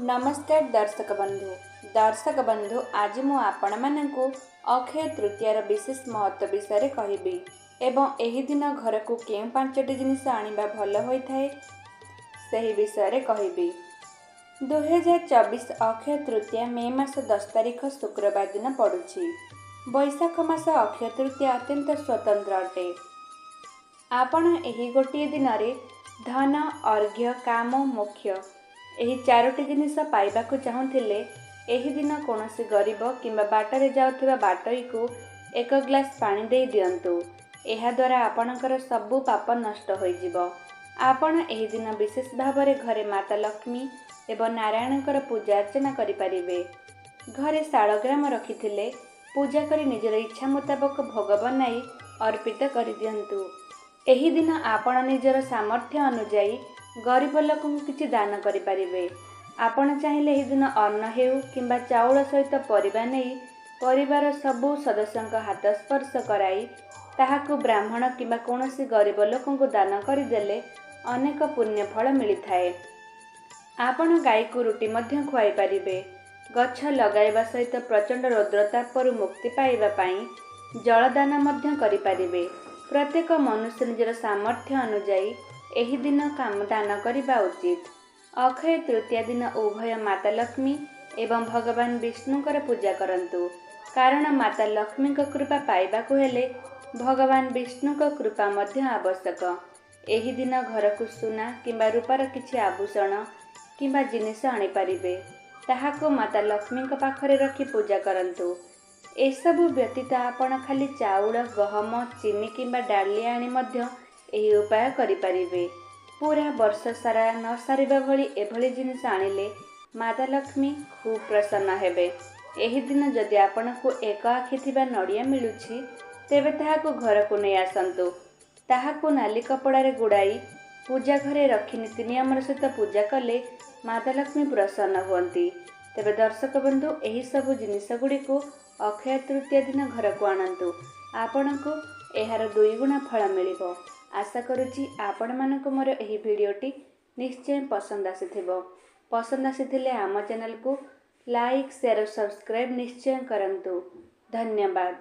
नमस्कार दर्शक बंधु आज मु आपण मानकु अक्षय तृतीयार विशेष महत्व विषय कहबी एवं एही दिन घर को केउ पांचटी जिनिस आनिबा भल होइथाय सही विषय कहबी। 2024 अक्षय तृतीया मे मास 10 तारिख शुक्रवार दिन पड़ुछि। बैशाख मास अक्षय तृतीया अत्यंत स्वतंत्र अटे। आपण एही गोटिए दिन रे धन अर्घ्य काम मोक्ष एही चारोटी जिनिस पाइबाकु चाहुथिले एही दिन कोनोसी गरीब किंबा बाटरे जाउथिबा बाटई को एक ग्लास पानी दे दियंतु। एहा द्वारा आपणकर सबु पाप नष्ट होई जिवो। आपण एही दिन विशेष भावरे घरे माता लक्ष्मी एवं नारायणकर पूजा अर्चना करि परिबे। घरे शालग्राम रखिथिले पूजा करी निजर इच्छा मुताबक भोग बनाई अर्पित करि दियंतु। एही दिन आपण निजर सामर्थ्य अनुଯାयी गरीब लोक किछि दान करि परिबे। आपण चाहिले एही दिन अन्न हेउ किंबा चाउल सहित परिबा नै परिवार सबु सदस्यंक हाथ स्पर्श कराई ताहाकु ब्राह्मण किंबा कोनोसी गरीब लोकंकु दान करि देले अनेक पुण्य फल मिली थाए। आपण गाई को रुटी मध्य खुआई परिबे। गछ लगाइबा सहित प्रचंड रौद्रतापरु मुक्ति पाइबा पई जलदान मध्य करि परिबे। प्रत्येक मनुष्य निजर सामर्थ्य अनुଯାयी एही दिन काम दान करिबा उचित। अक्षय तृतीया दिन उभय माता लक्ष्मी एवं भगवान विष्णुकर पूजा करंतु, कारण माता लक्ष्मी को कृपा पाइबाकु हेले भगवान विष्णु को कृपा मध्य आवश्यक। एही दिन घर को सुना किंबा रूपार किछि आभूषण किंबा जिनिस आनि परिबे। ताहाको माता लक्ष्मी को पाखरे रखी पूजा करंतु। एसबु व्यतीत आपण खाली चाउल गहम चीनी किंबा डाली आनि मध्य एही उपाय करि परिबे। पूरा वर्ष सारा न सारिबा भली एभली जिनिस आनिले माता लक्ष्मी खूब प्रसन्न हेबे। एही दिन जदि आपणकु एक आखि थिबा नड़िया मिलुछि तेबे ताहाकु घर को नै आसंतु। ताहाकु नाली कपड़ारे गुड़ाई पूजा घरे रखी नीति नियमर सहित पूजा कले माता लक्ष्मी प्रसन्न हुअंती। तेबे दर्शक बंधु एही सबु जिनिस गुड़िकु अक्षय तृतीया दिन घर को आणंतु। आपणकु एहार 2 गुणा फल मिलिबो। आशा करुछि आपण मानक मोर एही भिडियोटी निश्चय पसंद आसीथिबो। पसंद आसीथिले आम चैनल को लाइक शेयर और सब्सक्राइब निश्चय करंतु। धन्यवाद।